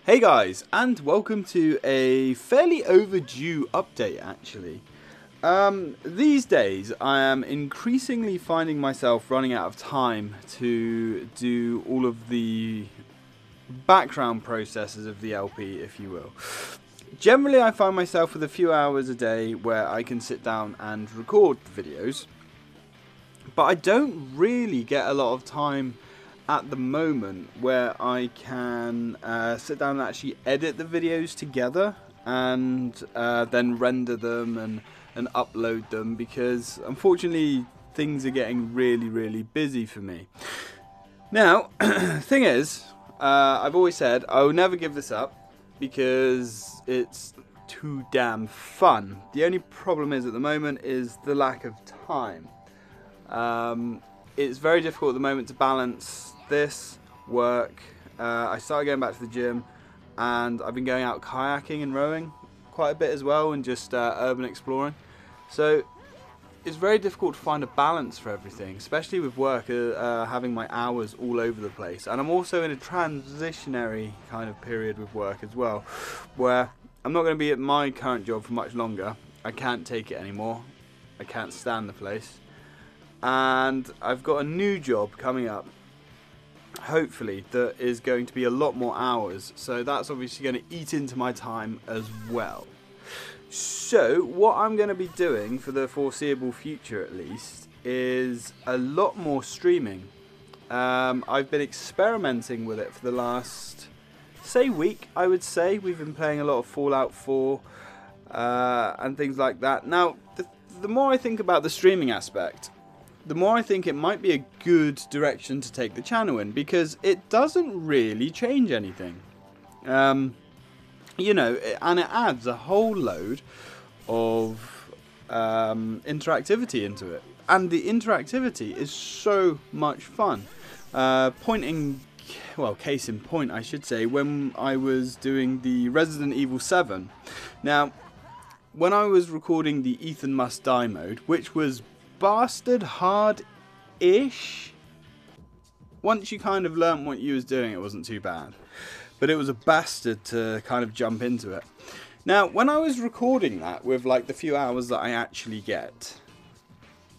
Hey guys, and welcome to a fairly overdue update actually. These days I am increasingly finding myself running out of time to do all of the background processes of the LP, if you will. Generally I find myself with a few hours a day where I can sit down and record videos, but I don't really get a lot of time at the moment where I can sit down and actually edit the videos together and then render them and upload them, because unfortunately things are getting really busy for me. Now, thing is, I've always said I will never give this up because it's too damn fun. The only problem is at the moment is the lack of time. It's very difficult at the moment to balance this, work. I started going back to the gym, and I've been going out kayaking and rowing quite a bit as well, and just urban exploring. So it's very difficult to find a balance for everything, especially with work, having my hours all over the place. And I'm also in a transitionary kind of period with work as well, where I'm not going to be at my current job for much longer. I can't take it anymore. I can't stand the place. And I've got a new job coming up, hopefully, that is going to be a lot more hours, so that's obviously going to eat into my time as well. So what I'm going to be doing for the foreseeable future at least is a lot more streaming. I've been experimenting with it for the last, say, week. I would say we've been playing a lot of Fallout 4 and things like that. Now the more I think about the streaming aspect, the more I think it might be a good direction to take the channel in, because it doesn't really change anything. You know, and it adds a whole load of interactivity into it. And the interactivity is so much fun. Case in point, I should say, when I was doing the Resident Evil 7. Now, when I was recording the Ethan Must Die mode, which was bastard hard-ish. Once you kind of learnt what you was doing, it wasn't too bad. But it was a bastard to kind of jump into it. Now, when I was recording that with like the few hours that I actually get,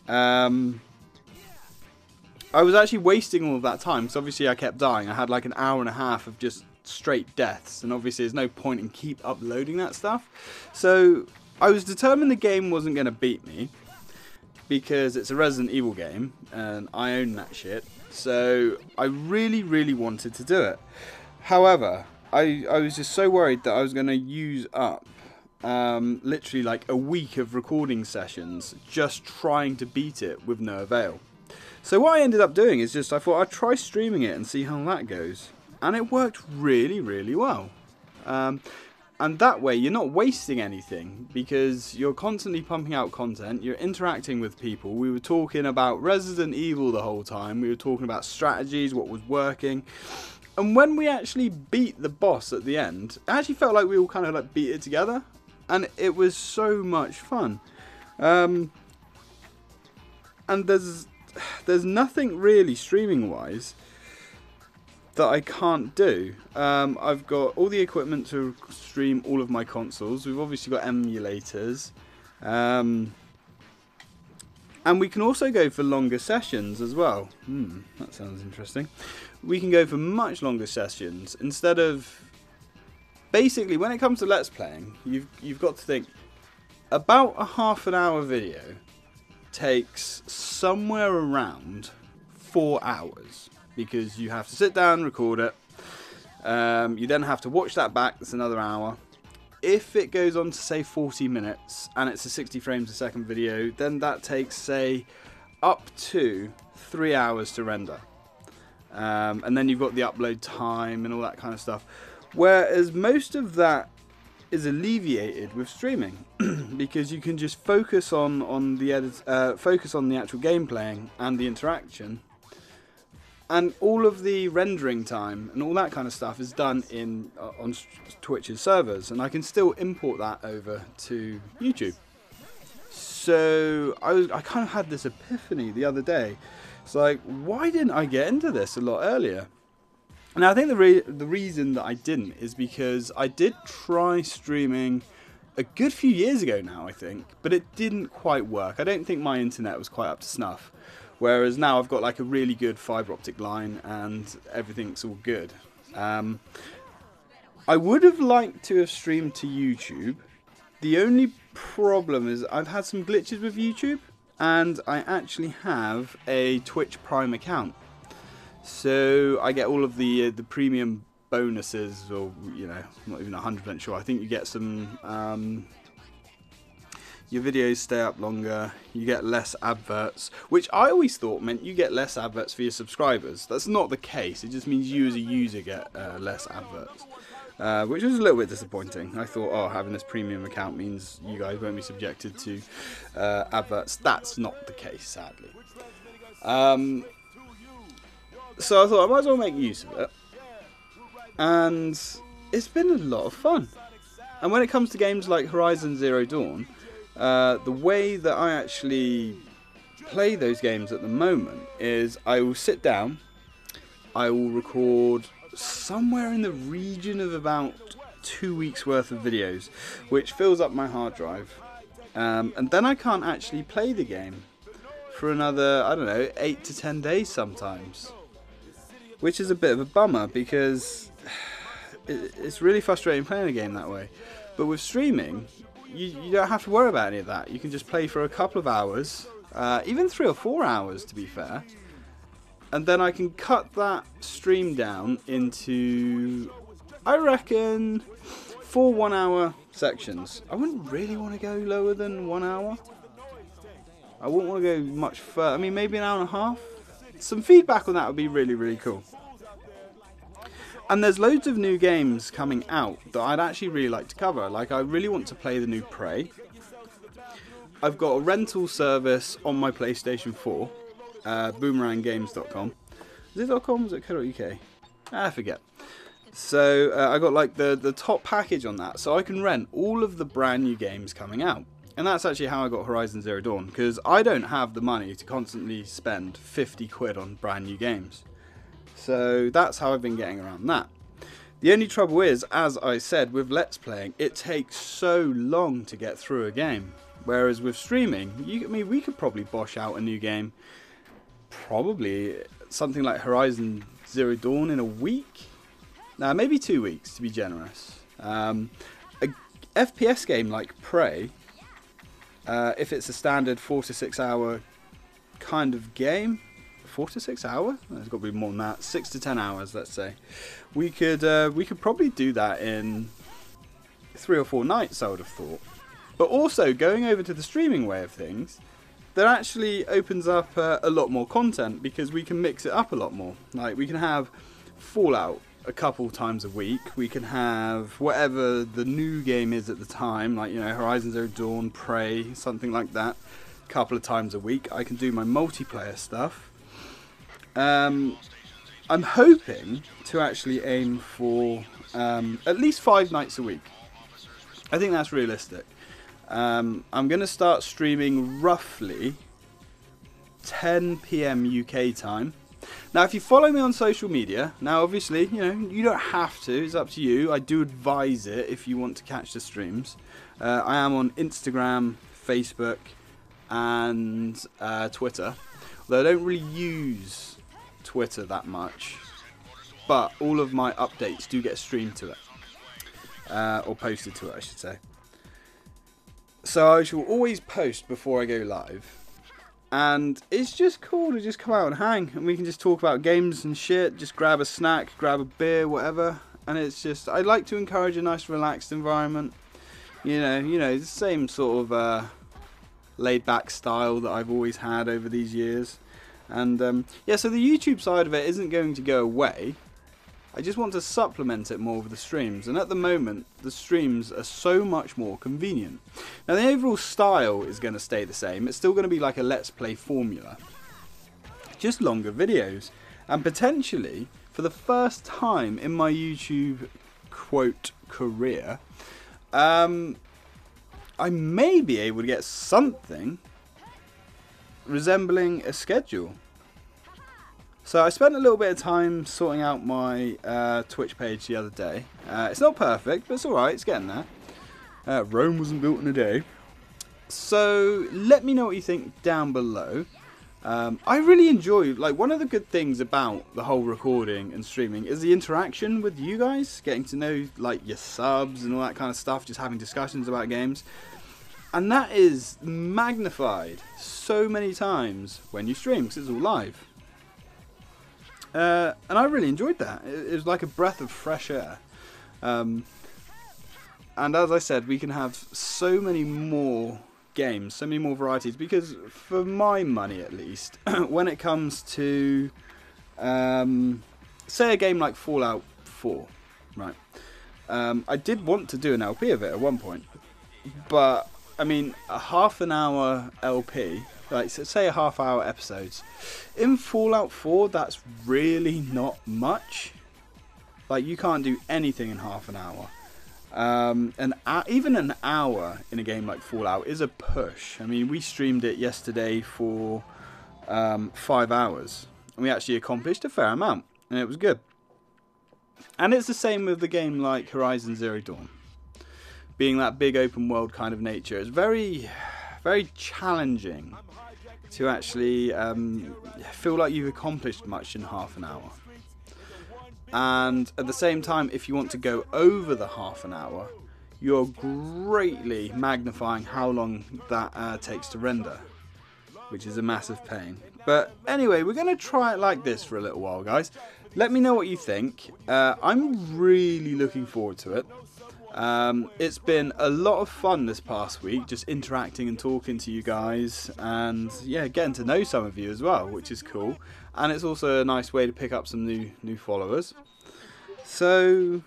I was actually wasting all of that time, because obviously I kept dying. I had like an hour and a half of just straight deaths, and obviously there's no point in keep uploading that stuff. So I was determined the game wasn't going to beat me, because it's a Resident Evil game and I own that shit. So I really wanted to do it. However, I was just so worried that I was going to use up literally like a week of recording sessions just trying to beat it with no avail. So what I ended up doing is I thought I'd try streaming it and see how that goes. And it worked really well. And that way you're not wasting anything, because you're constantly pumping out content, you're interacting with people. We were talking about Resident Evil the whole time, we were talking about strategies, what was working. And when we actually beat the boss at the end, it actually felt like we all kind of like beat it together. And it was so much fun. And there's nothing really streaming wise that I can't do. I've got all the equipment to stream all of my consoles. We've obviously got emulators, and we can also go for longer sessions as well. That sounds interesting. We can go for much longer sessions instead of, basically, when it comes to Let's Playing, you've got to think about a half an hour video takes somewhere around 4 hours. Because you have to sit down, record it. You then have to watch that back. That's another hour. If it goes on to say 40 minutes and it's a 60 frames a second video, then that takes, say, up to 3 hours to render. And then you've got the upload time and all that kind of stuff. Whereas most of that is alleviated with streaming, because you can just focus on the focus on the actual gameplaying and the interaction. And all of the rendering time and all that kind of stuff is done on Twitch's servers, and I can still import that over to YouTube. So I kind of had this epiphany the other day. It's like, why didn't I get into this a lot earlier? Now, I think the reason that I didn't is because I did try streaming a good few years ago now, I think, but it didn't quite work. I don't think my internet was quite up to snuff. Whereas now I've got like a really good fibre optic line and everything's all good. I would have liked to have streamed to YouTube. The only problem is I've had some glitches with YouTube, and I actually have a Twitch Prime account. So I get all of the premium bonuses, or, you know, I'm not even 100% sure. I think you get some, your videos stay up longer, you get less adverts, which I always thought meant you get less adverts for your subscribers. That's not the case. It just means you as a user get less adverts, which was a little bit disappointing. I thought, oh, having this premium account means you guys won't be subjected to adverts. That's not the case, sadly. So I thought I might as well make use of it. And it's been a lot of fun. And when it comes to games like Horizon Zero Dawn, the way that I actually play those games at the moment is I will sit down, I will record somewhere in the region of about 2 weeks worth of videos, which fills up my hard drive. And then I can't actually play the game for another, I don't know, 8 to 10 days sometimes. Which is a bit of a bummer, because it's really frustrating playing a game that way. But with streaming, you don't have to worry about any of that. You can just play for a couple of hours, even 3 or 4 hours to be fair. And then I can cut that stream down into, I reckon, 4 1-hour sections. I wouldn't really want to go lower than 1 hour. I wouldn't want to go much further. I mean, maybe an hour and a half. Some feedback on that would be really, really cool. And there's loads of new games coming out that I'd actually really like to cover. Like, I really want to play the new Prey. I've got a rental service on my PlayStation 4, boomeranggames.com. Is it .com? Is it co.uk? I forget. So I got like the top package on that, so I can rent all of the brand new games coming out. And that's actually how I got Horizon Zero Dawn, because I don't have the money to constantly spend 50 quid on brand new games. So that's how I've been getting around that. The only trouble is, as I said, with Let's Playing, it takes so long to get through a game. Whereas with streaming, I mean, we could probably bosh out a new game, probably something like Horizon Zero Dawn in a week? Nah, maybe 2 weeks to be generous. A FPS game like Prey, if it's a standard 4 to 6 hour kind of game, 4 to 6 hours? There's got to be more than that. 6 to 10 hours, let's say. We could probably do that in 3 or 4 nights, I would have thought. But also, going over to the streaming way of things, that actually opens up a lot more content, because we can mix it up a lot more. Like, we can have Fallout a couple times a week. We can have whatever the new game is at the time, like, you know, Horizon Zero Dawn, Prey, something like that, a couple of times a week. I can do my multiplayer stuff. I'm hoping to actually aim for at least 5 nights a week. I think that's realistic. I'm going to start streaming roughly 10 PM UK time. Now, if you follow me on social media, now obviously, you know, you don't have to, it's up to you. I do advise it if you want to catch the streams. I am on Instagram, Facebook, and Twitter. Although I don't really use Twitter that much, but all of my updates do get streamed to it, or posted to it, I should say. So I shall always post before I go live. And it's just cool to just come out and hang, and we can just talk about games and shit, just grab a snack, grab a beer, whatever. And it's just, I like to encourage a nice relaxed environment. You know, the same sort of laid back style that I've always had over these years. And yeah, so the YouTube side of it isn't going to go away. I just want to supplement it more with the streams, and at the moment the streams are so much more convenient. Now, the overall style is going to stay the same. It's still going to be like a Let's Play formula, just longer videos, and potentially for the first time in my YouTube quote career, I may be able to get something resembling a schedule. So I spent a little bit of time sorting out my Twitch page the other day. It's not perfect, but it's alright, it's getting there. Rome wasn't built in a day. So let me know what you think down below. I really enjoy, like, one of the good things about the whole recording and streaming is the interaction with you guys, getting to know, like, your subs and all that kind of stuff, just having discussions about games. And that is magnified so many times when you stream, because it's all live. And I really enjoyed that. It was like a breath of fresh air. And as I said, we can have so many more games, so many more varieties, because for my money at least, when it comes to say a game like Fallout 4, right, I did want to do an LP of it at one point, but I mean, a half an hour LP, like say a half hour episodes in Fallout 4, that's really not much. Like, you can't do anything in half an hour. Even an hour in a game like Fallout is a push. I mean, we streamed it yesterday for 5 hours, and we actually accomplished a fair amount, and it was good. And it's the same with the game like Horizon Zero Dawn. Being that big open world kind of nature, it's very, very challenging to actually feel like you've accomplished much in half an hour. And at the same time, if you want to go over the half an hour, you're greatly magnifying how long that takes to render, which is a massive pain. But anyway, we're going to try it like this for a little while, guys. Let me know what you think. I'm really looking forward to it. It's been a lot of fun this past week, just interacting and talking to you guys, and yeah, getting to know some of you as well, which is cool. And it's also a nice way to pick up some new followers. So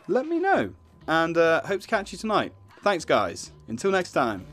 let me know, and hope to catch you tonight. Thanks, guys. Until next time.